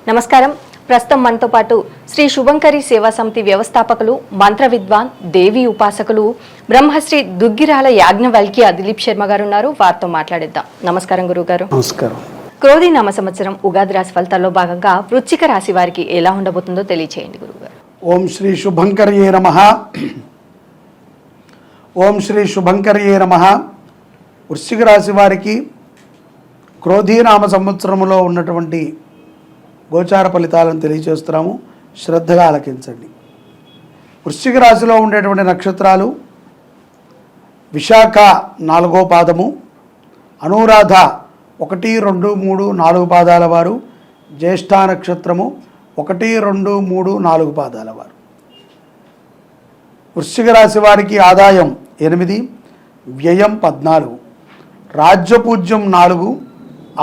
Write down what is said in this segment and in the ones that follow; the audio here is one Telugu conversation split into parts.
నమస్కారం. ప్రస్తుతం మనతో పాటు శ్రీ శుభంకరి సేవా సమితి వ్యవస్థాపకులు, మంత్ర విద్వాన్, దేవి ఉపాసకులు, బ్రహ్మశ్రీ దుగ్గిరాల యాజ్ఞవల్క్య దిలీప్ శర్మ గారు ఉన్నారు. వారితో మాట్లాడిద్దాం. నమస్కారం గురుగారు. నమస్కారం. క్రోధి నామ సంవత్సరం ఉగాది రాశి ఫలితాల్లో భాగంగా వృశ్చిక రాశి వారికి ఎలా ఉండబోతుందో తెలియచేయండి గురుగారు. ఓం శ్రీ శుభంకర్యే నమః. ఓం శ్రీ శుభంకర్యే నమః. వృశ్చిక రాశి వారికి క్రోధీనామ సంవత్సరంలో ఉన్నటువంటి గోచార ఫలితాలను తెలియజేస్తున్నాము. శ్రద్ధగా ఆలకించండి. వృశ్చిక రాశిలో ఉండేటువంటి నక్షత్రాలు విశాఖ 4వ పాదము, అనురాధ 1, 2, 3, 4 పాదాల వారు, జ్యేష్ఠ నక్షత్రము 1, 2, 3, 4 పాదాల వారు. వృశ్చిక రాశి వారికి ఆదాయం 8, వ్యయం 14, రాజ్యపూజ్యం 4,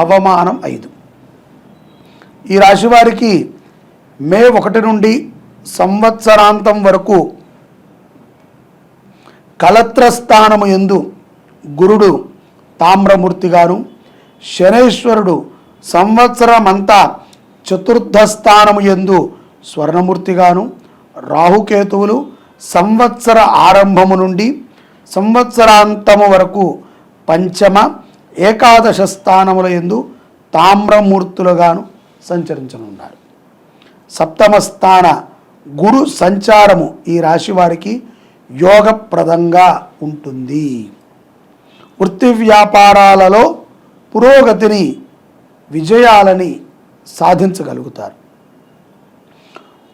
అవమానం 5. ఈ రాశి వారికి మే 1 నుండి సంవత్సరాంతం వరకు కలత్రస్థానము యందు గురుడు తామ్రమూర్తి గారు, శనేశ్వరుడు సంవత్సరమంతా చతుర్థ స్థానము యందు స్వర్ణమూర్తిగాను, రాహుకేతువులు సంవత్సర ఆరంభము నుండి సంవత్సరాంతము వరకు పంచమ, ఏకాదశ స్థానముల యందు తామ్రమూర్తులుగాను సంచరించనున్నారు. సప్తమ స్థాన గురు సంచారము ఈ రాశి వారికి యోగప్రదంగా ఉంటుంది. వృత్తి వ్యాపారాలలో పురోగతిని, విజయాలని సాధించగలుగుతారు.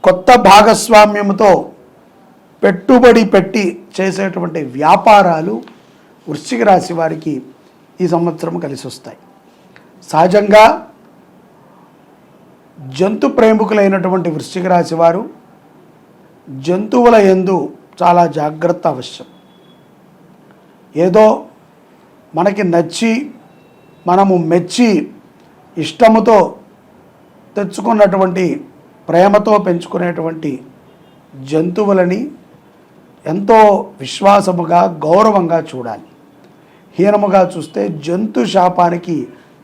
కొత్త భాగస్వామ్యంతో పెట్టుబడి పెట్టి చేసేటువంటి వ్యాపారాలు వృశ్చిక రాశి వారికి ఈ సంవత్సరం కలిసి వస్తాయి. సహజంగా జంతు ప్రేమికులైనటువంటి వృశ్చిక రాశి వారు జంతువుల యందు చాలా జాగ్రత్త అవశ్యం. ఏదో మనకి నచ్చి మనము మెచ్చి ఇష్టముతో తెచ్చుకున్నటువంటి, ప్రేమతో పెంచుకునేటువంటి జంతువులని ఎంతో విశ్వాసముగా, గౌరవంగా చూడాలి. హీనముగా చూస్తే జంతు శాపానికి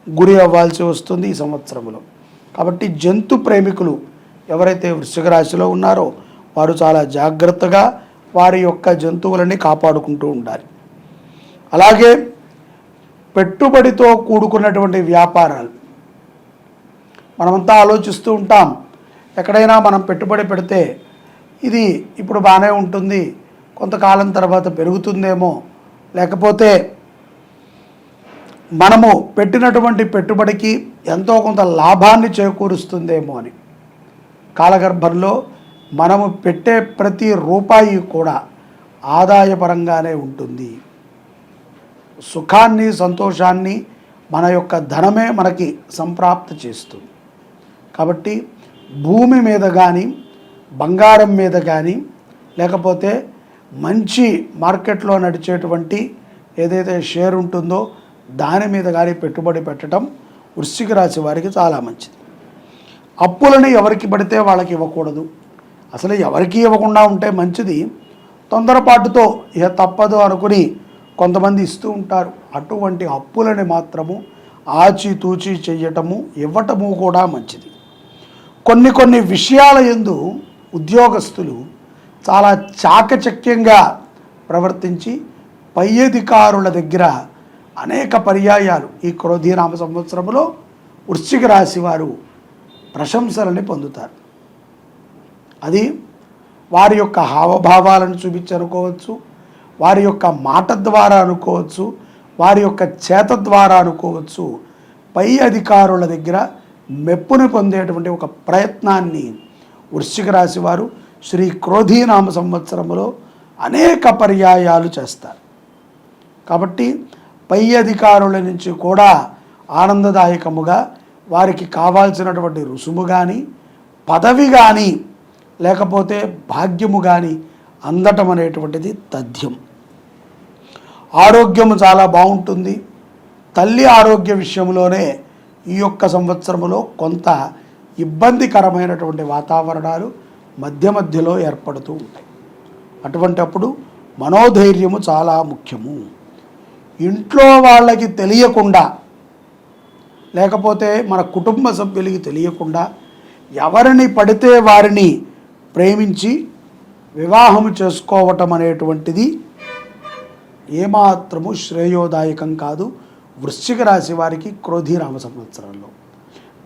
గురి అవ్వాల్సి వస్తుంది ఈ సంవత్సరంలో. కాబట్టి జంతు ప్రేమికులు ఎవరైతే వృశ్చిక రాశిలో ఉన్నారో వారు చాలా జాగ్రత్తగా వారి యొక్క జంతువులని కాపాడుకుంటూ ఉండాలి. అలాగే పెట్టుబడితో కూడుకున్నటువంటి వ్యాపారాలు మనమంతా ఆలోచిస్తూ ఉంటాం. ఎక్కడైనా మనం పెట్టుబడి పెడితే ఇది ఇప్పుడు బాగానే ఉంటుంది, కొంతకాలం తర్వాత పెరుగుతుందేమో, లేకపోతే మనము పెట్టినటువంటి పెట్టుబడికి ఎంతో కొంత లాభాన్ని చేకూరుస్తుందేమో అని. కాలగర్భంలో మనము పెట్టే ప్రతి రూపాయి కూడా ఆదాయపరంగానే ఉంటుంది. సుఖాన్ని, సంతోషాన్ని మన యొక్క ధనమే మనకి సంప్రాప్తి చేస్తుంది. కాబట్టి భూమి మీద కానీ, బంగారం మీద కానీ, లేకపోతే మంచి మార్కెట్లో నడిచేటువంటి ఏదైతే షేర్ ఉంటుందో దాని మీద కానీ పెట్టుబడి పెట్టడం వృశ్చిక రాశి వారికి చాలా మంచిది. అప్పులని ఎవరికి పడితే వాళ్ళకి ఇవ్వకూడదు. అసలు ఎవరికి ఇవ్వకుండా ఉంటే మంచిది. తొందరపాటుతో ఇక తప్పదు అనుకుని కొంతమంది ఇస్తూ ఉంటారు. అటువంటి అప్పులని మాత్రము ఆచితూచి చెయ్యటము, ఇవ్వటము కూడా మంచిది. కొన్ని విషయాల యందు ఉద్యోగస్తులు చాలా చాకచక్యంగా ప్రవర్తించి పై అధికారుల దగ్గర అనేక పర్యాయాలు ఈ క్రోధీనామ సంవత్సరంలో వృశ్చిక రాశి వారు ప్రశంసలని పొందుతారు. అది వారి యొక్క హావభావాలను చూపించి అనుకోవచ్చు, వారి యొక్క మాట ద్వారా అనుకోవచ్చు, వారి యొక్క చేత ద్వారా అనుకోవచ్చు. పై అధికారుల దగ్గర మెప్పుని పొందేటువంటి ఒక ప్రయత్నాన్ని వృశ్చిక రాశి వారు శ్రీ క్రోధీనామ సంవత్సరంలో అనేక పర్యాయాలు చేస్తారు. కాబట్టి పై అధికారుల నుంచి కూడా ఆనందదాయకముగా వారికి కావాల్సినటువంటి రుసుము కానీ, పదవి కానీ, లేకపోతే భాగ్యము కానీ అందటం అనేటువంటిది తథ్యం. ఆరోగ్యము చాలా బాగుంటుంది. తల్లి ఆరోగ్య విషయంలోనే ఈ యొక్క సంవత్సరంలో కొంత ఇబ్బందికరమైనటువంటి వాతావరణాలు మధ్యలో ఏర్పడుతూ ఉంటాయి. అటువంటప్పుడు మనోధైర్యము చాలా ముఖ్యము. ఇంట్లో వాళ్ళకి తెలియకుండా, లేకపోతే మన కుటుంబ సభ్యులకి తెలియకుండా ఎవరిని పడితే వారిని ప్రేమించి వివాహము చేసుకోవటం అనేటువంటిది ఏమాత్రము శ్రేయోదాయకం కాదు. వృశ్చిక రాశి వారికి క్రోధీనామ సంవత్సరంలో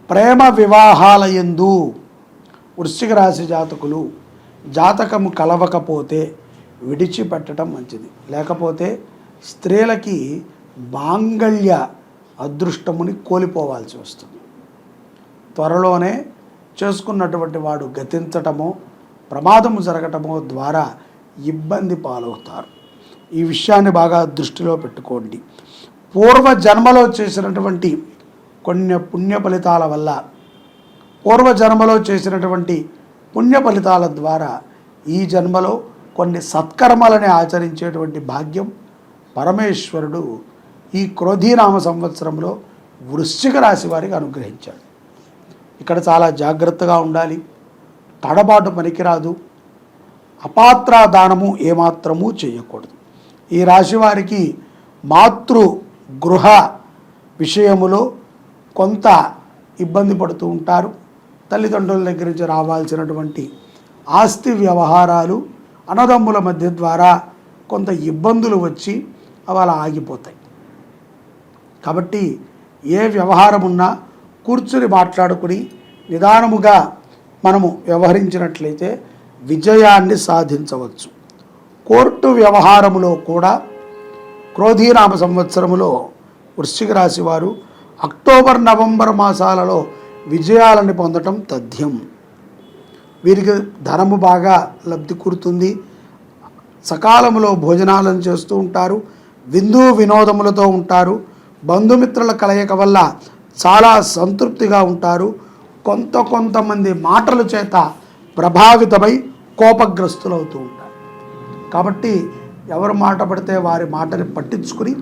ప్రేమ వివాహాల యందు వృశ్చిక రాశి జాతకులు జాతకము కలవకపోతే విడిచిపెట్టడం మంచిది. లేకపోతే స్త్రీలకి మాంగళ్య అదృష్టముని కోల్పోవాల్సి వస్తుంది. త్వరలోనే చేసుకున్నటువంటి వాడు గతించటమో ప్రమాదము జరగటమో ద్వారా ఇబ్బంది పాలవుతారు. ఈ విషయాన్ని బాగా దృష్టిలో పెట్టుకోండి. పూర్వ జన్మలో చేసినటువంటి కొన్ని పుణ్య ఫలితాల వల్ల, పూర్వజన్మలో చేసినటువంటి పుణ్య ఫలితాల ద్వారా ఈ జన్మలో కొన్ని సత్కర్మలని ఆచరించేటువంటి భాగ్యం పరమేశ్వరుడు ఈ క్రోధీనామ సంవత్సరంలో వృశ్చిక రాశి వారికి అనుగ్రహించాడు. ఇక్కడ చాలా జాగ్రత్తగా ఉండాలి. తడబాటు పనికిరాదు. అపాత్ర దానము ఏమాత్రము చేయకూడదు. ఈ రాశి వారికి మాతృ గృహ విషయములో కొంత ఇబ్బంది పడుతూ ఉంటారు. తల్లిదండ్రుల దగ్గర నుంచి రావాల్సినటువంటి ఆస్తి వ్యవహారాలు అన్నదమ్ముల మధ్య ద్వారా కొంత ఇబ్బందులు వచ్చి అవి అలా ఆగిపోతాయి. కాబట్టి ఏ వ్యవహారం ఉన్నా కూర్చుని మాట్లాడుకుని నిదానముగా మనము వ్యవహరించినట్లయితే విజయాన్ని సాధించవచ్చు. కోర్టు వ్యవహారములో కూడా క్రోధీనామ సంవత్సరములో వృశ్చిక రాశి వారు అక్టోబర్ నవంబర్ మాసాలలో విజయాలను పొందటం తథ్యం. వీరికి ధనము బాగా లబ్ధి కూరుతుంది. సకాలంలో భోజనాలను చేస్తూ ఉంటారు. విందు వినోదములతో ఉంటారు. బంధుమిత్రుల కలయిక వల్ల చాలా సంతృప్తిగా ఉంటారు. కొంతమంది మాటల చేత ప్రభావితమై కోపగ్రస్తులవుతూ ఉంటారు. కాబట్టి ఎవరు మాట పడితే వారి మాటని పట్టించుకుని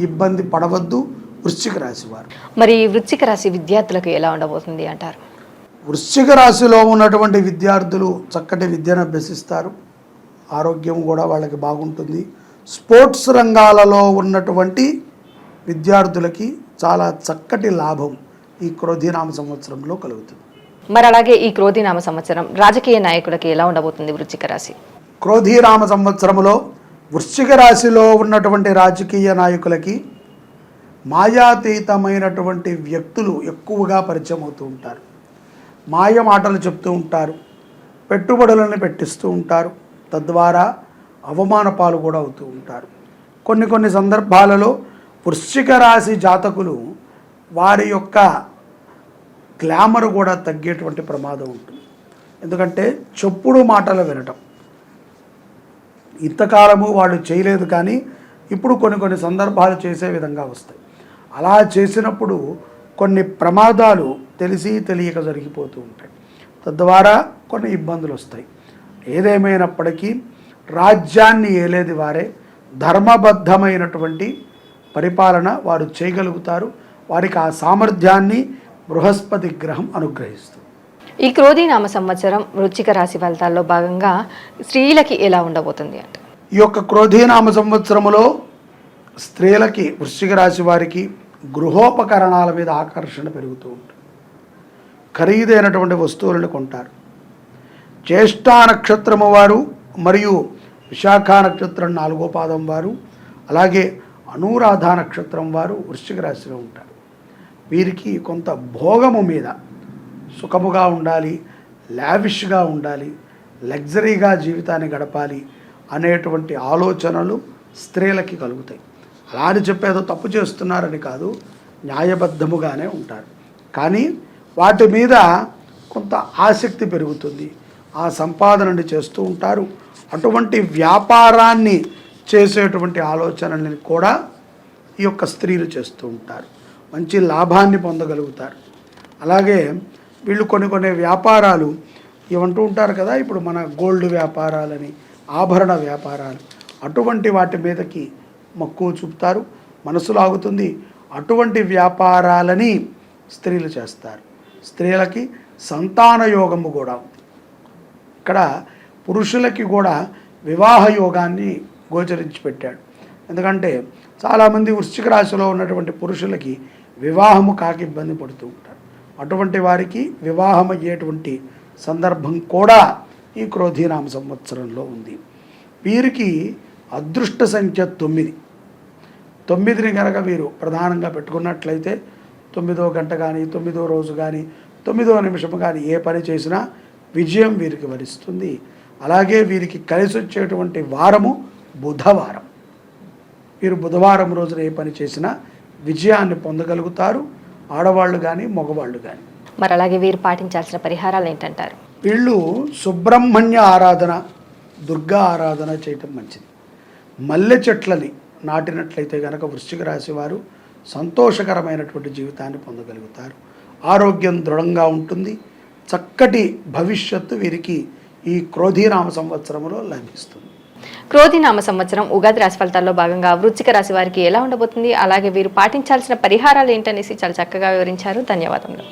ఇబ్బంది పడవద్దు వృశ్చిక రాశి వారు. మరి వృశ్చిక రాశి విద్యార్థులకు ఎలా ఉండబోతుంది అంటారు? వృశ్చిక రాశిలో ఉన్నటువంటి విద్యార్థులు చక్కటి విద్యను అభ్యసిస్తారు. ఆరోగ్యం కూడా వాళ్ళకి బాగుంటుంది. స్పోర్ట్స్ రంగాలలో ఉన్నటువంటి విద్యార్థులకి చాలా చక్కటి లాభం ఈ క్రోధీనామ సంవత్సరంలో కలుగుతుంది. మరి అలాగే ఈ క్రోధీనామ సంవత్సరం రాజకీయ నాయకులకి ఎలా ఉండబోతుంది వృశ్చిక రాశి? క్రోధీనామ సంవత్సరంలో వృశ్చిక రాశిలో ఉన్నటువంటి రాజకీయ నాయకులకి మాయాతీతమైనటువంటి వ్యక్తులు ఎక్కువగా పరిచయం అవుతూ ఉంటారు. మాయ మాటలు చెప్తూ ఉంటారు. పెట్టుబడులను పెట్టిస్తూ ఉంటారు. తద్వారా అవమాన పాలు కూడా అవుతూ ఉంటారు. కొన్ని సందర్భాలలో వృశ్చిక రాశి జాతకులు వారి యొక్క గ్లామర్ కూడా తగ్గేటువంటి ప్రమాదం ఉంటుంది. ఎందుకంటే చెప్పుడు మాటలు వినటం ఇంతకాలము వాళ్ళు చేయలేదు, కానీ ఇప్పుడు కొన్ని సందర్భాలు చేసే విధంగా వస్తాయి. అలా చేసినప్పుడు కొన్ని ప్రమాదాలు తెలిసి తెలియక జరిగిపోతూ ఉంటాయి. తద్వారా కొన్ని ఇబ్బందులు వస్తాయి. ఏదేమైనప్పటికీ రాజ్యాన్ని ఏలేది వారే. ధర్మబద్ధమైనటువంటి పరిపాలన వారు చేయగలుగుతారు. వారికి ఆ సామర్థ్యాన్ని బృహస్పతి గ్రహం అనుగ్రహిస్తుంది. ఈ క్రోధీనామ సంవత్సరం వృశ్చిక రాశి ఫలితాల్లో భాగంగా స్త్రీలకి ఎలా ఉండబోతుంది అంటే, ఈ యొక్క క్రోధీనామ సంవత్సరములో స్త్రీలకి, వృశ్చిక రాశి వారికి గృహోపకరణాల మీద ఆకర్షణ పెరుగుతూ ఉంటుంది. ఖరీదైనటువంటి వస్తువులను కొంటారు. జ్యేష్ఠ నక్షత్రము వారు మరియు విశాఖ నక్షత్రం 4వ పాదం వారు, అలాగే అనురాధ నక్షత్రం వారు వృశ్చిక రాశిలో ఉంటారు. వీరికి కొంత భోగము మీద సుఖముగా ఉండాలి, లావిష్గా ఉండాలి, లగ్జరీగా జీవితాన్ని గడపాలి అనేటువంటి ఆలోచనలు స్త్రీలకి కలుగుతాయి. అలా అని చెప్పేదో తప్పు చేస్తున్నారని కాదు, న్యాయబద్ధముగానే ఉంటారు. కానీ వాటి మీద కొంత ఆసక్తి పెరుగుతుంది. ఆ సంపాదనని చేస్తూ ఉంటారు. అటువంటి వ్యాపారాన్ని చేసేటువంటి ఆలోచనని కూడా ఈ యొక్క స్త్రీలు చేస్తూ ఉంటారు. మంచి లాభాన్ని పొందగలుగుతారు. అలాగే వీళ్ళు కొన్ని వ్యాపారాలు ఇవంటూ ఉంటారు కదా, ఇప్పుడు మన గోల్డ్ వ్యాపారాలని, ఆభరణ వ్యాపారాలు, అటువంటి వాటి మీదకి మక్కువ చూపుతారు. మనసు లాగుతుంది. అటువంటి వ్యాపారాలని స్త్రీలు చేస్తారు. స్త్రీలకి సంతాన యోగము కూడా ఉంది. ఇక్కడ పురుషులకి కూడా వివాహ యోగాన్ని గోచరించి పెట్టాడు. ఎందుకంటే చాలామంది వృశ్చిక రాశిలో ఉన్నటువంటి పురుషులకి వివాహము కాక ఇబ్బంది పడుతూ ఉంటారు. అటువంటి వారికి వివాహం అయ్యేటువంటి సందర్భం కూడా ఈ క్రోధీనామ సంవత్సరంలో ఉంది. వీరికి అదృష్ట సంఖ్య 9. 9ని కనుక వీరు ప్రధానంగా పెట్టుకున్నట్లయితే 9వ గంట కానీ 9వ రోజు కానీ 9వ నిమిషం కానీ ఏ పని చేసినా విజయం వీరికి వరిస్తుంది. అలాగే వీరికి కలిసి వచ్చేటువంటి వారము బుధవారం. వీరు బుధవారం రోజున ఏ పని చేసినా విజయాన్ని పొందగలుగుతారు, ఆడవాళ్ళు కానీ మగవాళ్ళు కానీ. మరి అలాగే వీరు పాటించాల్సిన పరిహారాలు ఏంటంటారు? వీళ్ళు సుబ్రహ్మణ్య ఆరాధన, దుర్గా ఆరాధన చేయటం మంచిది. మల్లె చెట్లని నాటినట్లయితే కనుక వృశ్చిక రాశి వారు సంతోషకరమైనటువంటి జీవితాన్ని పొందగలుగుతారు. ఆరోగ్యం దృఢంగా ఉంటుంది. చక్కటి భవిష్యత్తు వీరికి ఈ క్రోధీనామ సంవత్సరంలో లభిస్తుంది. క్రోధీనామ సంవత్సరం ఉగాది రాశి ఫలితాల్లో భాగంగా వృశ్చిక రాశి వారికి ఎలా ఉండబోతుంది, అలాగే వీరు పాటించాల్సిన పరిహారాలు ఏంటనేసి చాలా చక్కగా వివరించారు. ధన్యవాదములు.